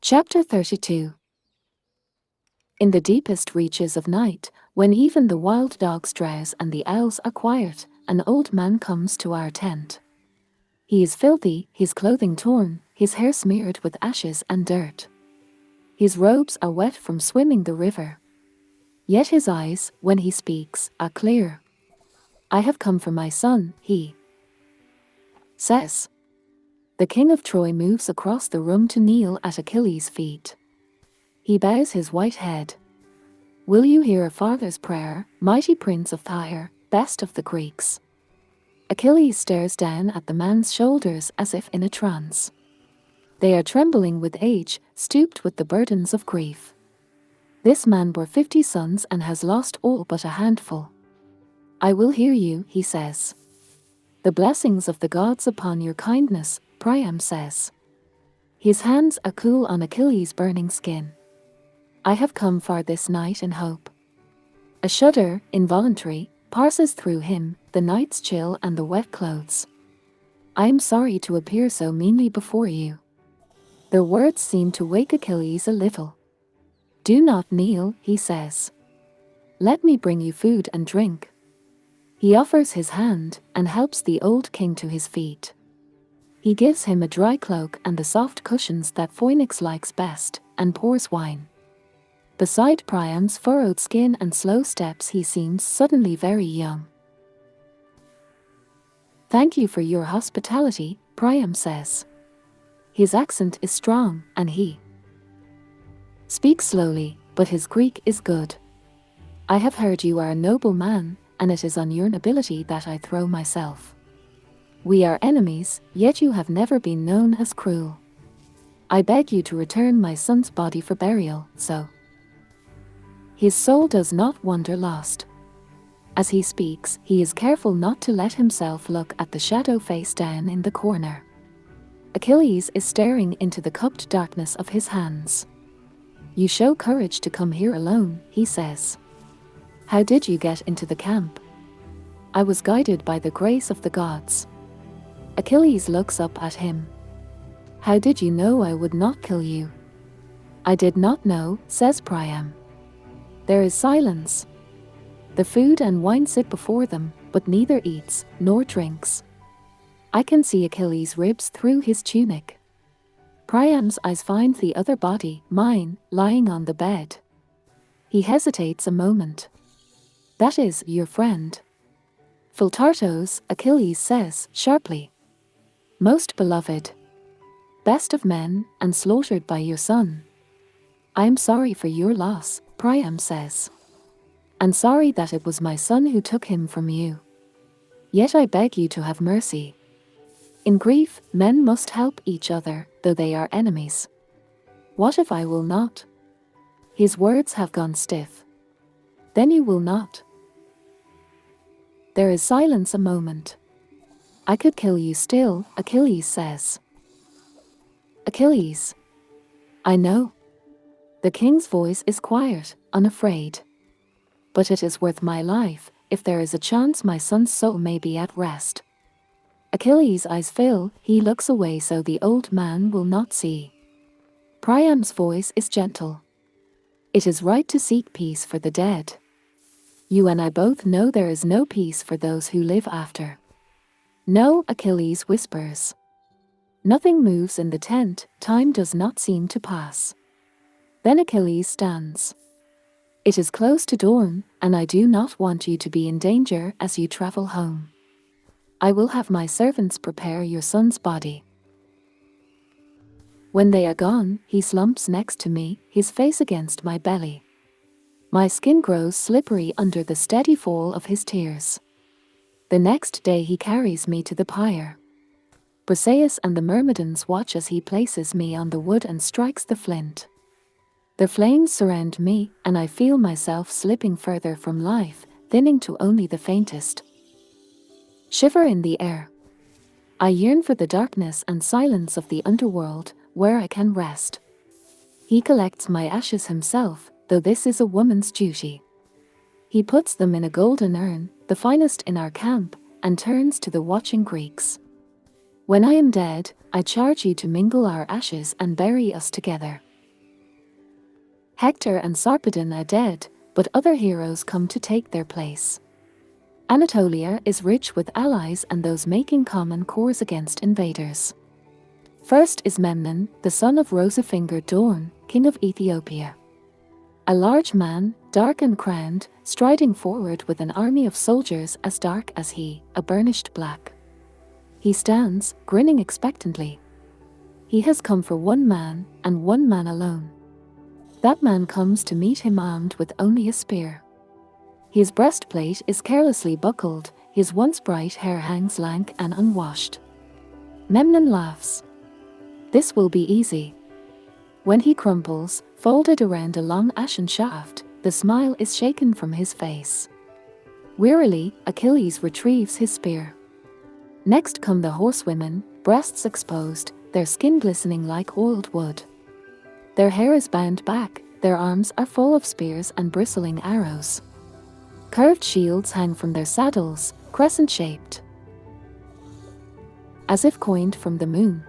Chapter 32. In the deepest reaches of night, when even the wild dogs drowse and the owls are quiet, an old man comes to our tent. He is filthy, his clothing torn, his hair smeared with ashes and dirt. His robes are wet from swimming the river. Yet his eyes, when he speaks, are clear. "I have come for my son," he says. The king of Troy moves across the room to kneel at Achilles' feet. He bows his white head. "Will you hear a father's prayer, mighty prince of Tyre, best of the Greeks?" Achilles stares down at the man's shoulders as if in a trance. They are trembling with age, stooped with the burdens of grief. This man bore 50 sons and has lost all but a handful. "I will hear you," he says. "The blessings of the gods upon your kindness," Priam says. His hands are cool on Achilles' burning skin. "I have come far this night in hope." A shudder, involuntary, passes through him, the night's chill and the wet clothes. "I am sorry to appear so meanly before you." Their words seem to wake Achilles a little. "Do not kneel," he says. "Let me bring you food and drink." He offers his hand and helps the old king to his feet. He gives him a dry cloak and the soft cushions that Phoenix likes best, and pours wine. Beside Priam's furrowed skin and slow steps he seems suddenly very young. "Thank you for your hospitality," Priam says. His accent is strong, and he speaks slowly, but his Greek is good. "I have heard you are a noble man, and it is on your nobility that I throw myself. We are enemies, yet you have never been known as cruel. I beg you to return my son's body for burial, so his soul does not wander lost." As he speaks, he is careful not to let himself look at the shadow face down in the corner. Achilles is staring into the cupped darkness of his hands. "You show courage to come here alone," he says. "How did you get into the camp?" "I was guided by the grace of the gods." Achilles looks up at him. "How did you know I would not kill you?" "I did not know," says Priam. There is silence. The food and wine sit before them, but neither eats nor drinks. I can see Achilles' ribs through his tunic. Priam's eyes find the other body, mine, lying on the bed. He hesitates a moment. "That is your friend." "Philtartos," Achilles says sharply. "Most beloved. Best of men, and slaughtered by your son." "I am sorry for your loss," Priam says. "And sorry that it was my son who took him from you. Yet I beg you to have mercy. In grief, men must help each other, though they are enemies." "What if I will not?" His words have gone stiff. "Then you will not." There is silence a moment. "I could kill you still," Achilles says. "Achilles." "I know." The king's voice is quiet, unafraid. "But it is worth my life, if there is a chance my son's soul may be at rest." Achilles' eyes fill, he looks away so the old man will not see. Priam's voice is gentle. "It is right to seek peace for the dead. You and I both know there is no peace for those who live after." "No," Achilles whispers. Nothing moves in the tent, time does not seem to pass. Then Achilles stands. "It is close to dawn, and I do not want you to be in danger as you travel home. I will have my servants prepare your son's body." When they are gone, he slumps next to me, his face against my belly. My skin grows slippery under the steady fall of his tears. The next day he carries me to the pyre. Briseis and the Myrmidons watch as he places me on the wood and strikes the flint. The flames surround me, and I feel myself slipping further from life, thinning to only the faintest shiver in the air. I yearn for the darkness and silence of the underworld, where I can rest. He collects my ashes himself, though this is a woman's duty. He puts them in a golden urn, the finest in our camp, and turns to the watching Greeks. "When I am dead, I charge you to mingle our ashes and bury us together." Hector and Sarpedon are dead, but other heroes come to take their place. Anatolia is rich with allies and those making common cause against invaders. First is Memnon, the son of rosy-fingered Dawn, king of Ethiopia. A large man, dark and crowned, striding forward with an army of soldiers as dark as he, a burnished black. He stands, grinning expectantly. He has come for one man, and one man alone. That man comes to meet him armed with only a spear. His breastplate is carelessly buckled, his once bright hair hangs lank and unwashed. Memnon laughs. This will be easy. When he crumples, folded around a long ashen shaft, the smile is shaken from his face. Wearily, Achilles retrieves his spear. Next come the horsewomen, breasts exposed, their skin glistening like oiled wood. Their hair is bound back, their arms are full of spears and bristling arrows. Curved shields hang from their saddles, crescent-shaped, as if coined from the moon.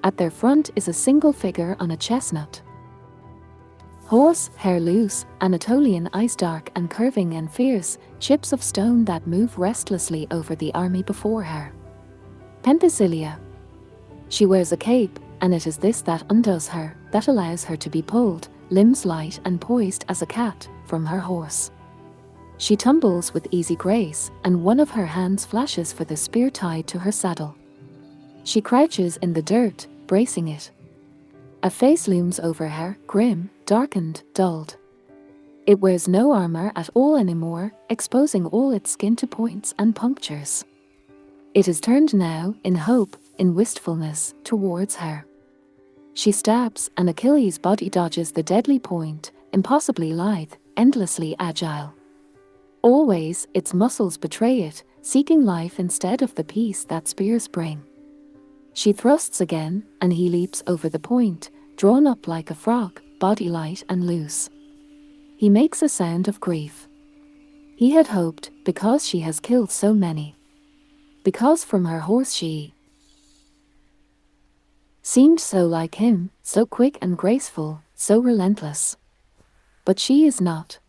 At their front is a single figure on a chestnut. Horse, hair loose, Anatolian eyes dark and curving and fierce, chips of stone that move restlessly over the army before her. Penthesilea. She wears a cape, and it is this that undoes her, that allows her to be pulled, limbs light and poised as a cat, from her horse. She tumbles with easy grace, and one of her hands flashes for the spear tied to her saddle. She crouches in the dirt, bracing it. A face looms over her, grim, darkened, dulled. It wears no armor at all anymore, exposing all its skin to points and punctures. It is turned now, in hope, in wistfulness, towards her. She stabs, and Achilles' body dodges the deadly point, impossibly lithe, endlessly agile. Always, its muscles betray it, seeking life instead of the peace that spears bring. She thrusts again, and he leaps over the point, drawn up like a frog, body light and loose. He makes a sound of grief. He had hoped, because she has killed so many. Because from her horse she seemed so like him, so quick and graceful, so relentless. But she is not.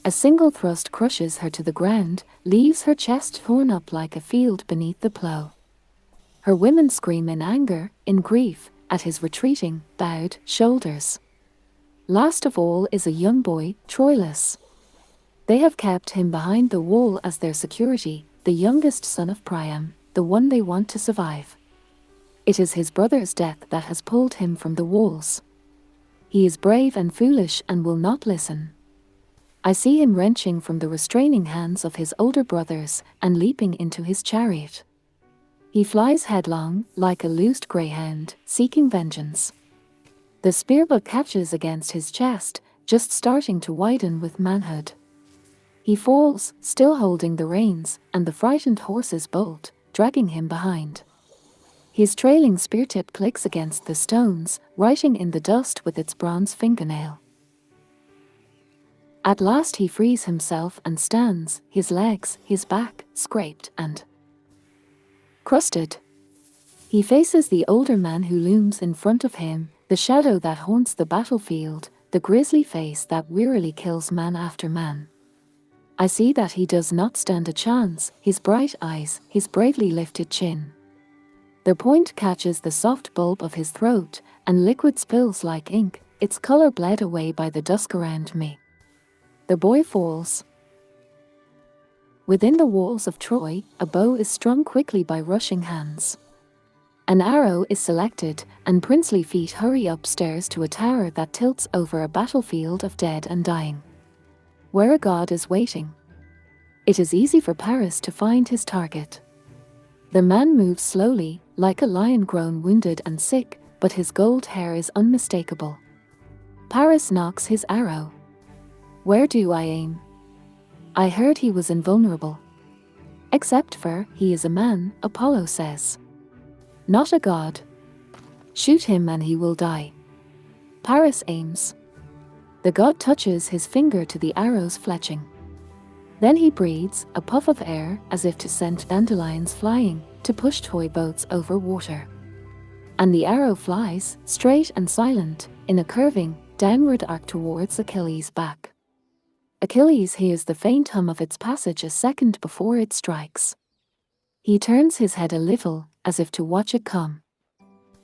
A single thrust crushes her to the ground, leaves her chest torn up like a field beneath the plough. Her women scream in anger, in grief, at his retreating, bowed shoulders. Last of all is a young boy, Troilus. They have kept him behind the wall as their security, the youngest son of Priam, the one they want to survive. It is his brother's death that has pulled him from the walls. He is brave and foolish and will not listen. I see him wrenching from the restraining hands of his older brothers and leaping into his chariot. He flies headlong, like a loosed greyhound, seeking vengeance. The spearbuck catches against his chest, just starting to widen with manhood. He falls, still holding the reins, and the frightened horses bolt, dragging him behind. His trailing spear-tip clicks against the stones, writing in the dust with its bronze fingernail. At last he frees himself and stands, his legs, his back, scraped and crusted. He faces the older man who looms in front of him, the shadow that haunts the battlefield, the grisly face that wearily kills man after man. I see that he does not stand a chance, his bright eyes, his bravely lifted chin. Their point catches the soft bulb of his throat, and liquid spills like ink, its color bled away by the dusk around me. The boy falls. Within the walls of Troy, a bow is strung quickly by rushing hands. An arrow is selected, and princely feet hurry upstairs to a tower that tilts over a battlefield of dead and dying, where a god is waiting. It is easy for Paris to find his target. The man moves slowly, like a lion grown wounded and sick, but his gold hair is unmistakable. Paris knocks his arrow. Where do I aim? I heard he was invulnerable. Except for, he is a man, Apollo says. Not a god. Shoot him and he will die. Paris aims. The god touches his finger to the arrow's fletching. Then he breathes, a puff of air, as if to send dandelions flying, to push toy boats over water. And the arrow flies, straight and silent, in a curving, downward arc towards Achilles' back. Achilles hears the faint hum of its passage a second before it strikes. He turns his head a little, as if to watch it come.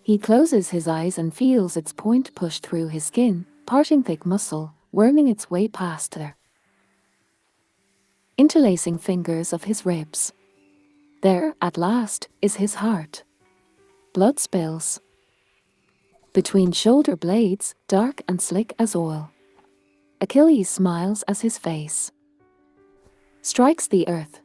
He closes his eyes and feels its point push through his skin, parting thick muscle, worming its way past there, interlacing fingers of his ribs. There, at last, is his heart. Blood spills between shoulder blades, dark and slick as oil. Achilles smiles as his face strikes the earth,